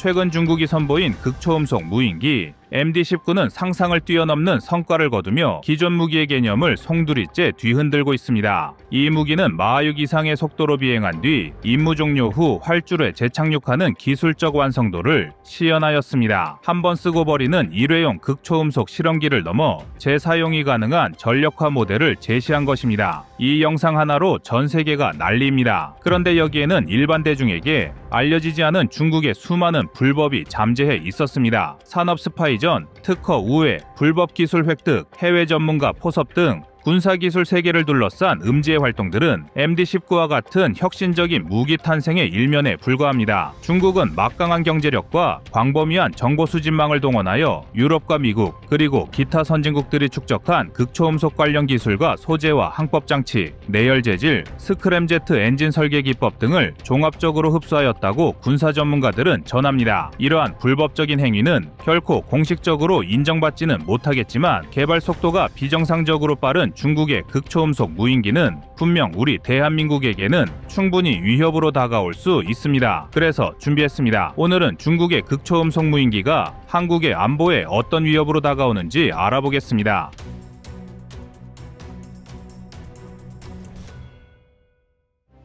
최근 중국이 선보인 극초음속 무인기 MD-19는 상상을 뛰어넘는 성과를 거두며 기존 무기의 개념을 송두리째 뒤흔들고 있습니다. 이 무기는 마하6 이상의 속도로 비행한 뒤 임무 종료 후 활주로에 재착륙하는 기술적 완성도를 시연하였습니다. 한번 쓰고 버리는 일회용 극초음속 실험기를 넘어 재사용이 가능한 전력화 모델을 제시한 것입니다. 이 영상 하나로 전 세계가 난리입니다. 그런데 여기에는 일반 대중에게 알려지지 않은 중국의 수많은 불법이 잠재해 있었습니다. 산업 스파이전, 특허 우회, 불법 기술 획득, 해외 전문가 포섭 등 군사기술 세계를 둘러싼 음지의 활동들은 MD-19와 같은 혁신적인 무기 탄생의 일면에 불과합니다. 중국은 막강한 경제력과 광범위한 정보 수집망을 동원하여 유럽과 미국 그리고 기타 선진국들이 축적한 극초음속 관련 기술과 소재와 항법장치, 내열 재질, 스크램제트 엔진 설계 기법 등을 종합적으로 흡수하였다고 군사 전문가들은 전합니다. 이러한 불법적인 행위는 결코 공식적으로 인정받지는 못하겠지만 개발 속도가 비정상적으로 빠른 중국의 극초음속 무인기는 분명 우리 대한민국에게는 충분히 위협으로 다가올 수 있습니다. 그래서 준비했습니다. 오늘은 중국의 극초음속 무인기가 한국의 안보에 어떤 위협으로 다가오는지 알아보겠습니다.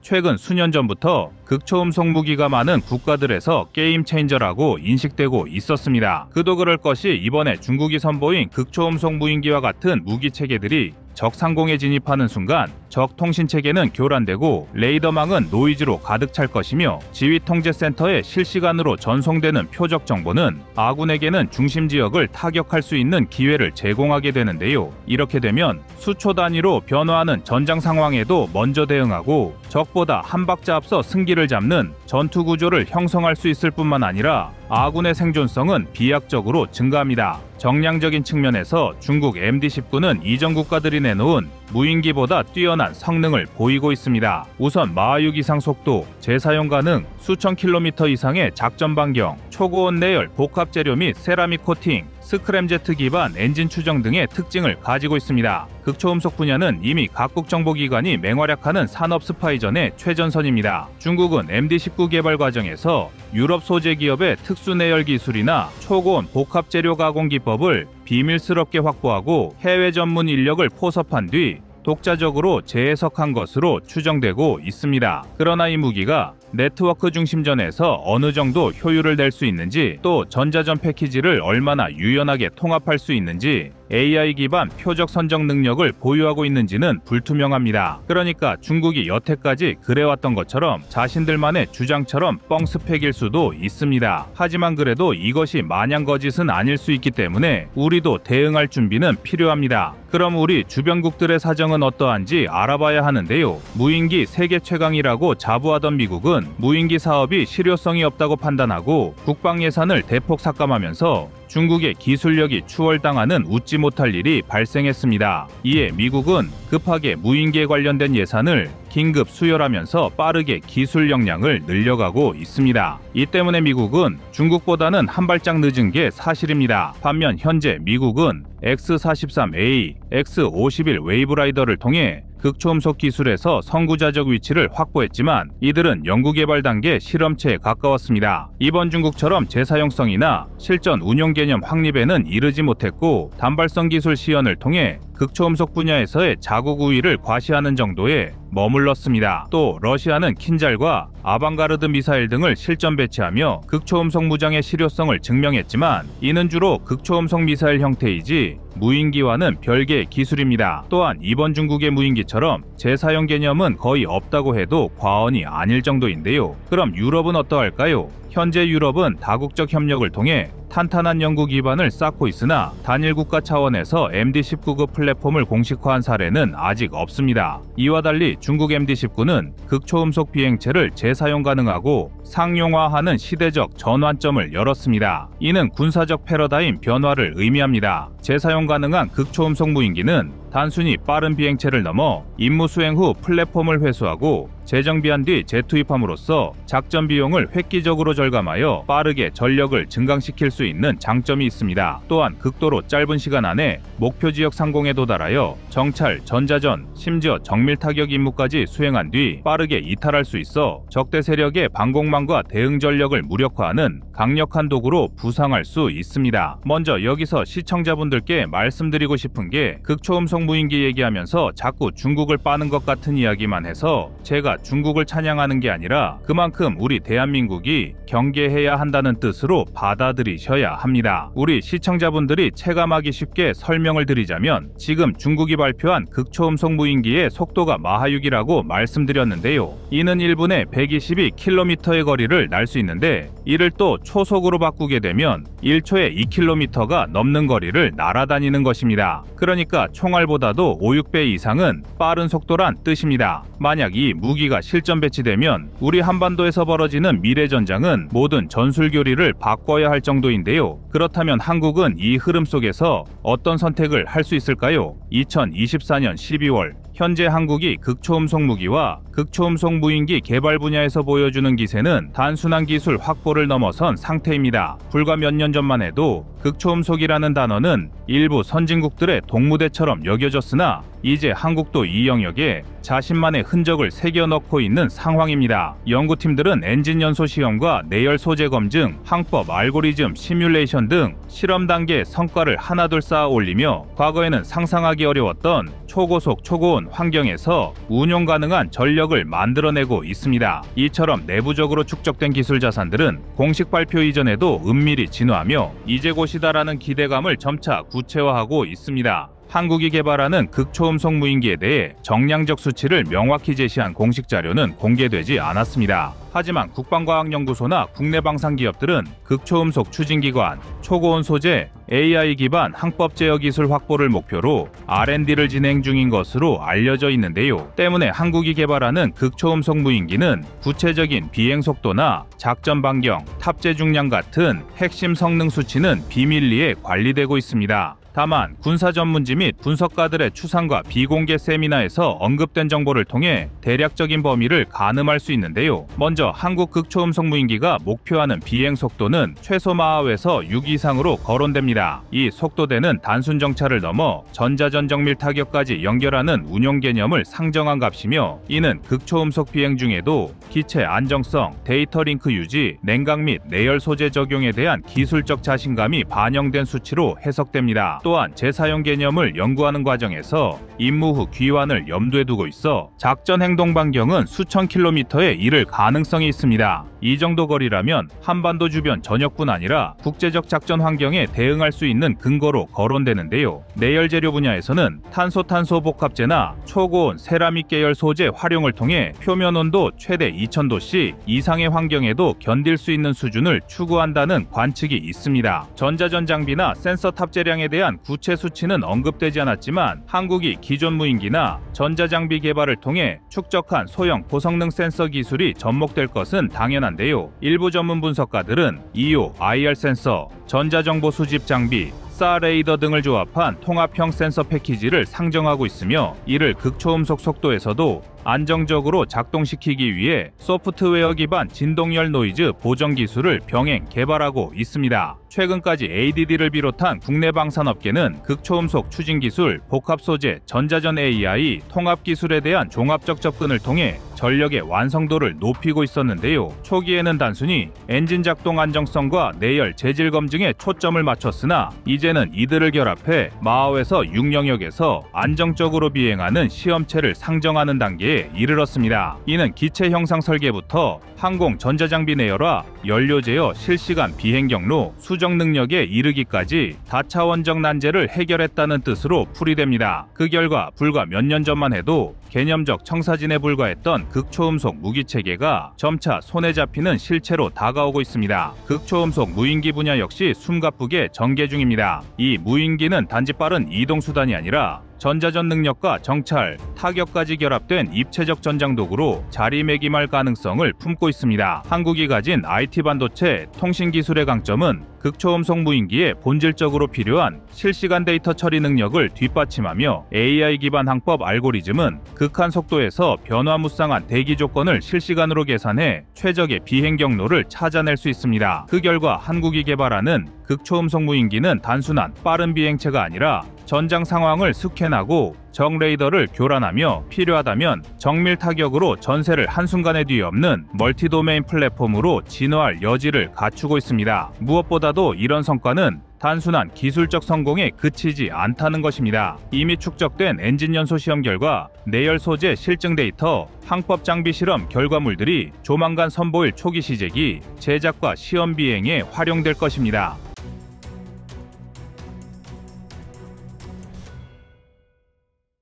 최근 수년 전부터 극초음속 무기가 많은 국가들에서 게임 체인저라고 인식되고 있었습니다. 그도 그럴 것이 이번에 중국이 선보인 극초음속 무인기와 같은 무기 체계들이 적 상공에 진입하는 순간 적 통신 체계는 교란되고 레이더망은 노이즈로 가득 찰 것이며 지휘통제센터에 실시간으로 전송되는 표적 정보는 아군에게는 중심 지역을 타격할 수 있는 기회를 제공하게 되는데요. 이렇게 되면 수초 단위로 변화하는 전장 상황에도 먼저 대응하고 적보다 한 박자 앞서 승기를 잡는 전투 구조를 형성할 수 있을 뿐만 아니라 아군의 생존성은 비약적으로 증가합니다. 정량적인 측면에서 중국 MD-19는 이전 국가들이 내놓은 무인기보다 뛰어난 성능을 보이고 있습니다. 우선 마하6 이상 속도, 재사용 가능, 수천 킬로미터 이상의 작전 반경, 초고온 내열 복합 재료 및 세라믹 코팅, 스크램제트 기반 엔진 추정 등의 특징을 가지고 있습니다. 극초음속 분야는 이미 각국 정보기관이 맹활약하는 산업 스파이전의 최전선입니다. 중국은 MD-19 개발 과정에서 유럽 소재 기업의 특수 내열 기술이나 초고온 복합 재료 가공 기법을 비밀스럽게 확보하고 해외 전문 인력을 포섭한 뒤 독자적으로 재해석한 것으로 추정되고 있습니다. 그러나 이 무기가 네트워크 중심전에서 어느 정도 효율을 낼 수 있는지, 또 전자전 패키지를 얼마나 유연하게 통합할 수 있는지, AI 기반 표적 선정 능력을 보유하고 있는지는 불투명합니다. 그러니까 중국이 여태까지 그래왔던 것처럼 자신들만의 주장처럼 뻥스펙일 수도 있습니다. 하지만 그래도 이것이 마냥 거짓은 아닐 수 있기 때문에 우리도 대응할 준비는 필요합니다. 그럼 우리 주변국들의 사정은 어떠한지 알아봐야 하는데요. 무인기 세계 최강이라고 자부하던 미국은 무인기 사업이 실효성이 없다고 판단하고 국방 예산을 대폭 삭감하면서 중국의 기술력이 추월당하는 웃지 못할 일이 발생했습니다. 이에 미국은 급하게 무인기에 관련된 예산을 긴급 수혈하면서 빠르게 기술 역량을 늘려가고 있습니다. 이 때문에 미국은 중국보다는 한 발짝 늦은 게 사실입니다. 반면 현재 미국은 X-43A, X-51 웨이브라이더를 통해 극초음속 기술에서 선구자적 위치를 확보했지만 이들은 연구개발 단계 실험체에 가까웠습니다. 이번 중국처럼 재사용성이나 실전 운용 개념 확립에는 이르지 못했고 단발성 기술 시연을 통해 극초음속 분야에서의 자국 우위를 과시하는 정도에 머물렀습니다. 또 러시아는 킨잘과 아방가르드 미사일 등을 실전 배치하며 극초음속 무장의 실효성을 증명했지만 이는 주로 극초음속 미사일 형태이지 무인기와는 별개의 기술입니다. 또한 이번 중국의 무인기처럼 재사용 개념은 거의 없다고 해도 과언이 아닐 정도인데요. 그럼 유럽은 어떠할까요? 현재 유럽은 다국적 협력을 통해 탄탄한 연구 기반을 쌓고 있으나 단일 국가 차원에서 MD-19급 플랫폼을 공식화한 사례는 아직 없습니다. 이와 달리 중국 MD-19는 극초음속 비행체를 재사용 가능하고 상용화하는 시대적 전환점을 열었습니다. 이는 군사적 패러다임 변화를 의미합니다. 재사용 가능한 극초음속 무인기는 단순히 빠른 비행체를 넘어 임무 수행 후 플랫폼을 회수하고 재정비한 뒤 재투입함으로써 작전 비용을 획기적으로 절감하여 빠르게 전력을 증강시킬 수 있는 장점이 있습니다. 또한 극도로 짧은 시간 안에 목표 지역 상공에 도달하여 정찰, 전자전, 심지어 정밀 타격 임무까지 수행한 뒤 빠르게 이탈할 수 있어 적대 세력의 방공망과 대응 전력을 무력화하는 강력한 도구로 부상할 수 있습니다. 먼저 여기서 시청자분들께 말씀드리고 싶은 게 극초음속 무인기 얘기하면서 자꾸 중국을 빠는 것 같은 이야기만 해서 제가 중국을 찬양하는 게 아니라 그만큼 우리 대한민국이 경계해야 한다는 뜻으로 받아들이셔야 합니다. 우리 시청자분들이 체감하기 쉽게 설명을 드리자면 지금 중국이 발표한 극초음속 무인기의 속도가 마하 6이라고 말씀드렸는데요. 이는 1분에 122km의 거리를 날 수 있는데 이를 또 초속으로 바꾸게 되면 1초에 2km가 넘는 거리를 날아다니는 것입니다. 그러니까 총알보다도 5, 6배 이상은 빠른 속도란 뜻입니다. 만약 이 무기가 실전 배치되면 우리 한반도에서 벌어지는 미래전장은 모든 전술교리를 바꿔야 할 정도인데요. 그렇다면 한국은 이 흐름 속에서 어떤 선택을 할 수 있을까요? 2024년 12월 현재 한국이 극초음속 무기와 극초음속 무인기 개발 분야에서 보여주는 기세는 단순한 기술 확보를 넘어선 상태입니다. 불과 몇 년 전만 해도 극초음속이라는 단어는 일부 선진국들의 동무대처럼 여겨졌으나 이제 한국도 이 영역에 자신만의 흔적을 새겨넣고 있는 상황입니다. 연구팀들은 엔진 연소 시험과 내열 소재 검증, 항법, 알고리즘, 시뮬레이션 등 실험 단계 성과를 하나둘 쌓아 올리며 과거에는 상상하기 어려웠던 초고속, 초고온 환경에서 운용 가능한 전력을 만들어내고 있습니다. 이처럼 내부적으로 축적된 기술 자산들은 공식 발표 이전에도 은밀히 진화하며 이제 곧이다라는 기대감을 점차 구체화하고 있습니다. 한국이 개발하는 극초음속 무인기에 대해 정량적 수치를 명확히 제시한 공식 자료는 공개되지 않았습니다. 하지만 국방과학연구소나 국내 방산기업들은 극초음속 추진기관, 초고온 소재, AI 기반 항법 제어 기술 확보를 목표로 R&D를 진행 중인 것으로 알려져 있는데요. 때문에 한국이 개발하는 극초음속 무인기는 구체적인 비행 속도나 작전 반경, 탑재 중량 같은 핵심 성능 수치는 비밀리에 관리되고 있습니다. 다만 군사 전문지 및 분석가들의 추산과 비공개 세미나에서 언급된 정보를 통해 대략적인 범위를 가늠할 수 있는데요. 먼저 한국 극초음속 무인기가 목표하는 비행 속도는 최소 마하에서 6 이상으로 거론됩니다. 이 속도대는 단순 정찰을 넘어 전자전 정밀 타격까지 연결하는 운용 개념을 상정한 값이며 이는 극초음속 비행 중에도 기체 안정성, 데이터 링크 유지, 냉각 및 내열 소재 적용에 대한 기술적 자신감이 반영된 수치로 해석됩니다. 또한 재사용 개념을 연구하는 과정에서 임무 후 귀환을 염두에 두고 있어 작전 행동 반경은 수천 킬로미터에 이를 가능성이 있습니다. 이 정도 거리라면 한반도 주변 전역뿐 아니라 국제적 작전 환경에 대응할 수 있는 근거로 거론되는데요. 내열 재료 분야에서는 탄소 복합재나 초고온 세라믹 계열 소재 활용을 통해 표면 온도 최대 2000도씨 이상의 환경에도 견딜 수 있는 수준을 추구한다는 관측이 있습니다. 전자전 장비나 센서 탑재량에 대한 구체 수치는 언급되지 않았지만 한국이 기존 무인기나 전자장비 개발을 통해 축적한 소형 고성능 센서 기술이 접목될 것은 당연한데요. 일부 전문 분석가들은 EO, IR 센서, 전자정보 수집 장비, SAR 레이더 등을 조합한 통합형 센서 패키지를 상정하고 있으며 이를 극초음속 속도에서도 안정적으로 작동시키기 위해 소프트웨어 기반 진동열 노이즈 보정 기술을 병행 개발하고 있습니다. 최근까지 ADD를 비롯한 국내 방산업계는 극초음속 추진 기술, 복합 소재, 전자전 AI, 통합 기술에 대한 종합적 접근을 통해 전력의 완성도를 높이고 있었는데요. 초기에는 단순히 엔진 작동 안정성과 내열 재질 검증에 초점을 맞췄으나 이제는 이들을 결합해 마하에서 6영역에서 안정적으로 비행하는 시험체를 상정하는 단계에 이르렀습니다. 이는 기체 형상 설계부터 항공 전자장비 내열화, 연료 제어, 실시간 비행 경로, 수정 능력에 이르기까지 다차원적 난제를 해결했다는 뜻으로 풀이됩니다. 그 결과 불과 몇 년 전만 해도 개념적 청사진에 불과했던 극초음속 무기 체계가 점차 손에 잡히는 실체로 다가오고 있습니다. 극초음속 무인기 분야 역시 숨가쁘게 전개 중입니다. 이 무인기는 단지 빠른 이동 수단이 아니라 전자전 능력과 정찰, 타격까지 결합된 입체적 전장도구로 자리매김할 가능성을 품고 있습니다. 한국이 가진 IT 반도체, 통신 기술의 강점은 극초음속 무인기에 본질적으로 필요한 실시간 데이터 처리 능력을 뒷받침하며 AI 기반 항법 알고리즘은 극한 속도에서 변화무쌍한 대기 조건을 실시간으로 계산해 최적의 비행 경로를 찾아낼 수 있습니다. 그 결과 한국이 개발하는 극초음속 무인기는 단순한 빠른 비행체가 아니라 전장 상황을 스캔하고 적 레이더를 교란하며 필요하다면 정밀 타격으로 전세를 한순간에 뒤엎는 멀티도메인 플랫폼으로 진화할 여지를 갖추고 있습니다. 무엇보다도 이런 성과는 단순한 기술적 성공에 그치지 않다는 것입니다. 이미 축적된 엔진 연소 시험 결과, 내열 소재 실증 데이터, 항법 장비 실험 결과물들이 조만간 선보일 초기 시제기, 제작과 시험 비행에 활용될 것입니다.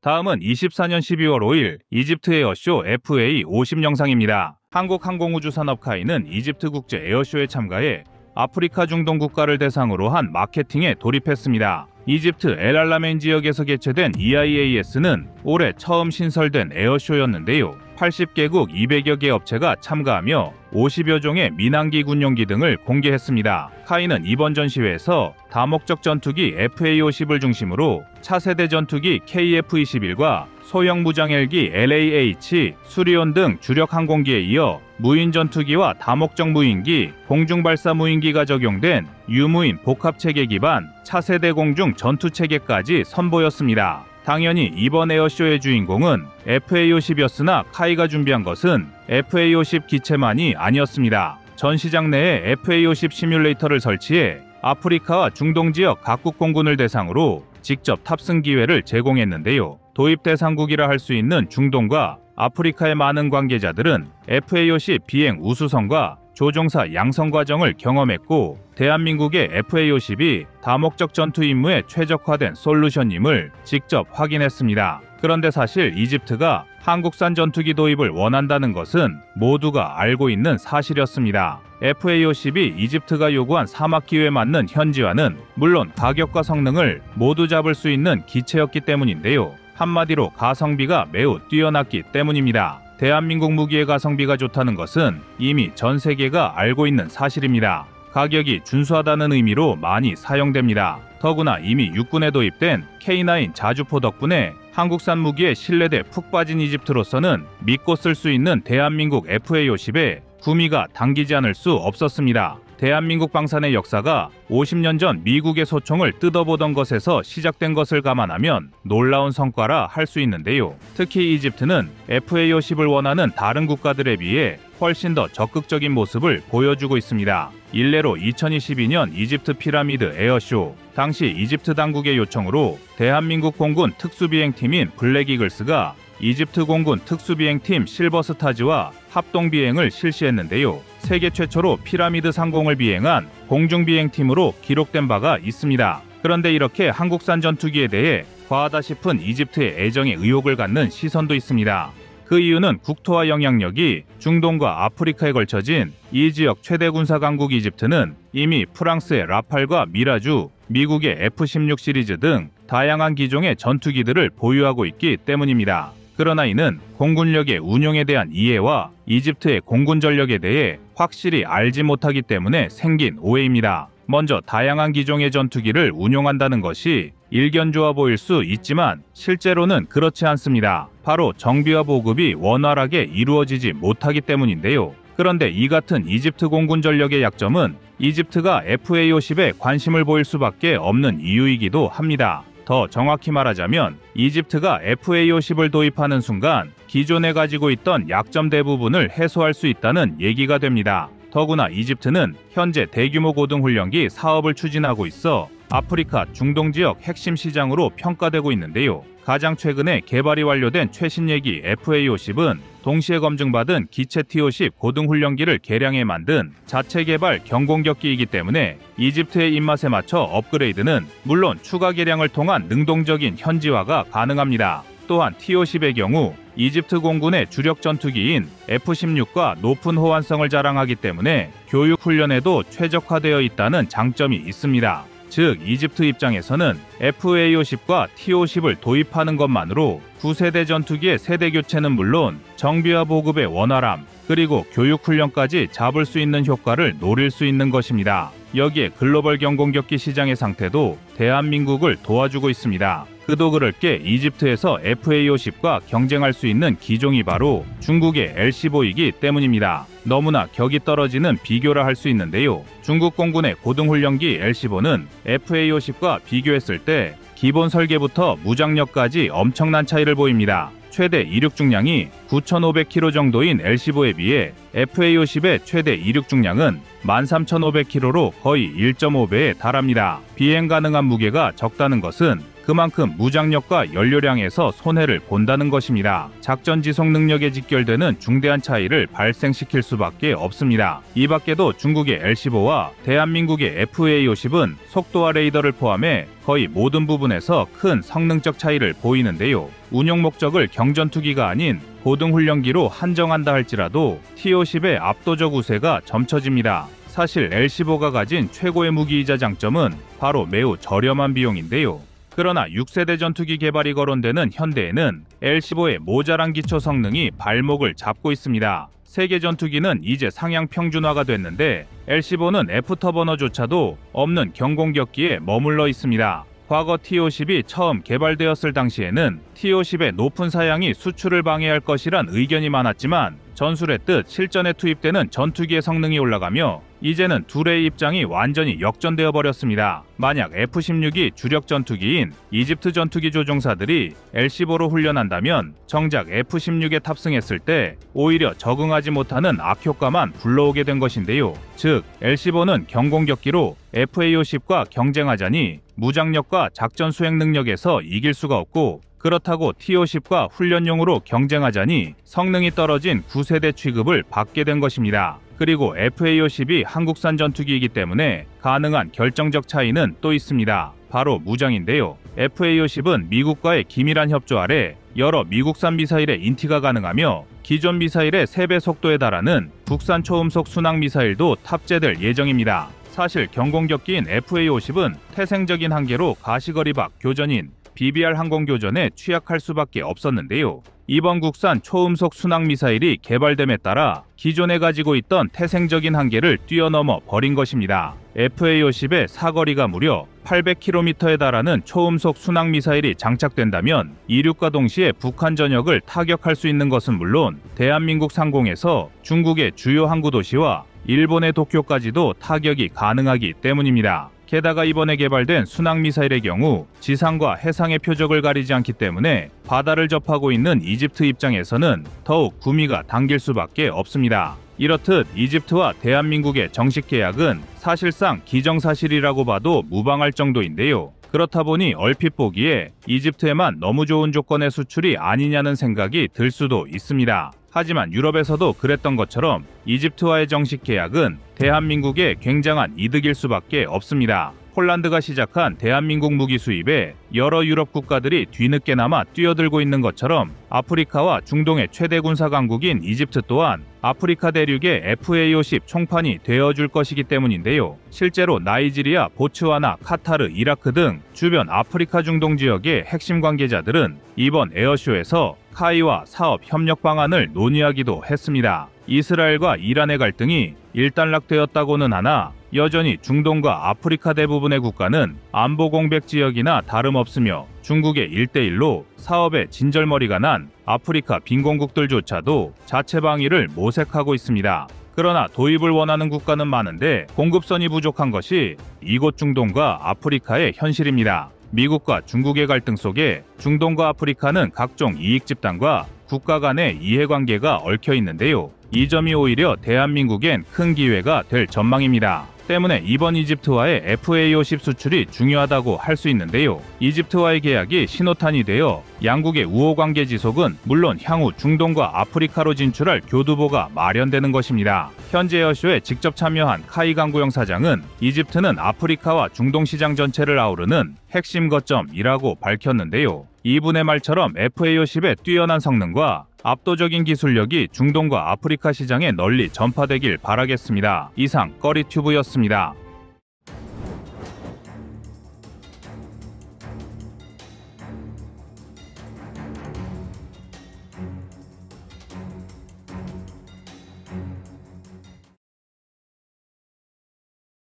다음은 24년 12월 5일 이집트 에어쇼 FA50 영상입니다. 한국항공우주산업카이는 이집트 국제 에어쇼에 참가해 아프리카 중동 국가를 대상으로 한 마케팅에 돌입했습니다. 이집트 엘알라메인 지역에서 개최된 EIAS는 올해 처음 신설된 에어쇼였는데요. 80개국 200여 개 업체가 참가하며 50여 종의 민항기 군용기 등을 공개했습니다. 카이는 이번 전시회에서 다목적 전투기 FA-50을 중심으로 차세대 전투기 KF-21과 소형 무장 헬기 LAH, 수리온 등 주력 항공기에 이어 무인 전투기와 다목적 무인기, 공중발사 무인기가 적용된 유무인 복합체계 기반 차세대 공중 전투체계까지 선보였습니다. 당연히 이번 에어쇼의 주인공은 FA-50이었으나 카이가 준비한 것은 FA-50 기체만이 아니었습니다. 전시장 내에 FA-50 시뮬레이터를 설치해 아프리카와 중동 지역 각국 공군을 대상으로 직접 탑승 기회를 제공했는데요. 도입 대상국이라 할 수 있는 중동과 아프리카의 많은 관계자들은 FA-50 비행 우수성과 조종사 양성 과정을 경험했고, 대한민국의 FA-50이 다목적 전투 임무에 최적화된 솔루션임을 직접 확인했습니다. 그런데 사실 이집트가 한국산 전투기 도입을 원한다는 것은 모두가 알고 있는 사실이었습니다. FA-50이 이집트가 요구한 사막 기후에 맞는 현지화는 물론 가격과 성능을 모두 잡을 수 있는 기체였기 때문인데요. 한마디로 가성비가 매우 뛰어났기 때문입니다. 대한민국 무기의 가성비가 좋다는 것은 이미 전 세계가 알고 있는 사실입니다. 가격이 준수하다는 의미로 많이 사용됩니다. 더구나 이미 육군에 도입된 K9 자주포 덕분에 한국산 무기에 신뢰돼 푹 빠진 이집트로서는 믿고 쓸 수 있는 대한민국 FA-50에 구미가 당기지 않을 수 없었습니다. 대한민국 방산의 역사가 50년 전 미국의 소총을 뜯어보던 것에서 시작된 것을 감안하면 놀라운 성과라 할 수 있는데요. 특히 이집트는 FA-50을 원하는 다른 국가들에 비해 훨씬 더 적극적인 모습을 보여주고 있습니다. 일례로 2022년 이집트 피라미드 에어쇼, 당시 이집트 당국의 요청으로 대한민국 공군 특수비행팀인 블랙이글스가 이집트 공군 특수비행팀 실버스타즈와 합동비행을 실시했는데요. 세계 최초로 피라미드 상공을 비행한 공중비행팀으로 기록된 바가 있습니다. 그런데 이렇게 한국산 전투기에 대해 과하다 싶은 이집트의 애정에 의혹을 갖는 시선도 있습니다. 그 이유는 국토와 영향력이 중동과 아프리카에 걸쳐진 이 지역 최대 군사 강국 이집트는 이미 프랑스의 라팔과 미라주, 미국의 F-16 시리즈 등 다양한 기종의 전투기들을 보유하고 있기 때문입니다. 그러나 이는 공군력의 운용에 대한 이해와 이집트의 공군 전력에 대해 확실히 알지 못하기 때문에 생긴 오해입니다. 먼저 다양한 기종의 전투기를 운용한다는 것이 일견 좋아 보일 수 있지만 실제로는 그렇지 않습니다. 바로 정비와 보급이 원활하게 이루어지지 못하기 때문인데요. 그런데 이 같은 이집트 공군 전력의 약점은 이집트가 FA-50에 관심을 보일 수밖에 없는 이유이기도 합니다. 더 정확히 말하자면 이집트가 FA-50을 도입하는 순간 기존에 가지고 있던 약점 대부분을 해소할 수 있다는 얘기가 됩니다. 더구나 이집트는 현재 대규모 고등훈련기 사업을 추진하고 있어 아프리카 중동 지역 핵심 시장으로 평가되고 있는데요. 가장 최근에 개발이 완료된 최신 예기 FA-50은 동시에 검증받은 기체 T-50 고등훈련기를 개량해 만든 자체 개발 경공격기이기 때문에 이집트의 입맛에 맞춰 업그레이드는 물론 추가 개량을 통한 능동적인 현지화가 가능합니다. 또한 T-50의 경우 이집트 공군의 주력 전투기인 F-16과 높은 호환성을 자랑하기 때문에 교육 훈련에도 최적화되어 있다는 장점이 있습니다. 즉 이집트 입장에서는 FA-50과 T-50을 도입하는 것만으로 9세대 전투기의 세대 교체는 물론 정비와 보급의 원활함, 그리고 교육 훈련까지 잡을 수 있는 효과를 노릴 수 있는 것입니다. 여기에 글로벌 경공격기 시장의 상태도 대한민국을 도와주고 있습니다. 그도 그럴 게 이집트에서 FA-50과 경쟁할 수 있는 기종이 바로 중국의 L-15이기 때문입니다. 너무나 격이 떨어지는 비교라 할 수 있는데요. 중국 공군의 고등훈련기 L-15는 FA-50과 비교했을 때 기본 설계부터 무장력까지 엄청난 차이를 보입니다. 최대 이륙 중량이 9,500kg 정도인 L-15에 비해 FA-50의 최대 이륙 중량은 13,500kg로 거의 1.5배에 달합니다. 비행 가능한 무게가 적다는 것은 그만큼 무장력과 연료량에서 손해를 본다는 것입니다. 작전 지속 능력에 직결되는 중대한 차이를 발생시킬 수밖에 없습니다. 이 밖에도 중국의 L-15와 대한민국의 FA-50은 속도와 레이더를 포함해 거의 모든 부분에서 큰 성능적 차이를 보이는데요. 운용 목적을 경전투기가 아닌 고등훈련기로 한정한다 할지라도 T-50의 압도적 우세가 점쳐집니다. 사실 L-15가 가진 최고의 무기이자 장점은 바로 매우 저렴한 비용인데요. 그러나 6세대 전투기 개발이 거론되는 현대에는 L-15의 모자란 기초 성능이 발목을 잡고 있습니다. 세계 전투기는 이제 상향 평준화가 됐는데 L-15는 애프터버너조차도 없는 경공격기에 머물러 있습니다. 과거 T-50이 처음 개발되었을 당시에는 T-50의 높은 사양이 수출을 방해할 것이란 의견이 많았지만 전술의 뜻 실전에 투입되는 전투기의 성능이 올라가며 이제는 둘의 입장이 완전히 역전되어 버렸습니다. 만약 F-16이 주력 전투기인 이집트 전투기 조종사들이 L-15로 훈련한다면 정작 F-16에 탑승했을 때 오히려 적응하지 못하는 악효과만 불러오게 된 것인데요. 즉 L-15는 경공격기로 FA-50과 경쟁하자니 무장력과 작전 수행 능력에서 이길 수가 없고 그렇다고 T-50과 훈련용으로 경쟁하자니 성능이 떨어진 9세대 취급을 받게 된 것입니다. 그리고 FA-50이 한국산 전투기이기 때문에 가능한 결정적 차이는 또 있습니다. 바로 무장인데요. FA-50은 미국과의 기밀한 협조 아래 여러 미국산 미사일의 인티가 가능하며 기존 미사일의 3배 속도에 달하는 국산 초음속 순항 미사일도 탑재될 예정입니다. 사실 경공격기인 FA-50은 태생적인 한계로 가시거리 밖 교전인 BBR 항공교전에 취약할 수밖에 없었는데요. 이번 국산 초음속 순항 미사일이 개발됨에 따라 기존에 가지고 있던 태생적인 한계를 뛰어넘어 버린 것입니다. FA-50의 사거리가 무려 800km에 달하는 초음속 순항 미사일이 장착된다면 이륙과 동시에 북한 전역을 타격할 수 있는 것은 물론 대한민국 상공에서 중국의 주요 항구 도시와 일본의 도쿄까지도 타격이 가능하기 때문입니다. 게다가 이번에 개발된 순항미사일의 경우 지상과 해상의 표적을 가리지 않기 때문에 바다를 접하고 있는 이집트 입장에서는 더욱 구미가 당길 수밖에 없습니다. 이렇듯 이집트와 대한민국의 정식 계약은 사실상 기정사실이라고 봐도 무방할 정도인데요. 그렇다 보니 얼핏 보기에 이집트에만 너무 좋은 조건의 수출이 아니냐는 생각이 들 수도 있습니다. 하지만 유럽에서도 그랬던 것처럼 이집트와의 정식 계약은 대한민국에 굉장한 이득일 수밖에 없습니다. 폴란드가 시작한 대한민국 무기 수입에 여러 유럽 국가들이 뒤늦게나마 뛰어들고 있는 것처럼 아프리카와 중동의 최대 군사 강국인 이집트 또한 아프리카 대륙의 FA-50 총판이 되어줄 것이기 때문인데요. 실제로 나이지리아, 보츠와나, 카타르, 이라크 등 주변 아프리카 중동 지역의 핵심 관계자들은 이번 에어쇼에서 카이와 사업 협력 방안을 논의하기도 했습니다. 이스라엘과 이란의 갈등이 일단락되었다고는 하나 여전히 중동과 아프리카 대부분의 국가는 안보 공백 지역이나 다름없으며 중국의 1대1로 사업에 진절머리가 난 아프리카 빈공국들조차도 자체 방위를 모색하고 있습니다. 그러나 도입을 원하는 국가는 많은데 공급선이 부족한 것이 이곳 중동과 아프리카의 현실입니다. 미국과 중국의 갈등 속에 중동과 아프리카는 각종 이익 집단과 국가 간의 이해관계가 얽혀 있는데요. 이 점이 오히려 대한민국엔 큰 기회가 될 전망입니다. 때문에 이번 이집트와의 FA-50 수출이 중요하다고 할 수 있는데요. 이집트와의 계약이 신호탄이 되어 양국의 우호관계 지속은 물론 향후 중동과 아프리카로 진출할 교두보가 마련되는 것입니다. 현재 에어쇼에 직접 참여한 카이 강구영 사장은 이집트는 아프리카와 중동 시장 전체를 아우르는 핵심 거점이라고 밝혔는데요. 이분의 말처럼 FA-50의 뛰어난 성능과 압도적인 기술력이 중동과 아프리카 시장에 널리 전파되길 바라겠습니다. 이상 꺼리튜브였습니다.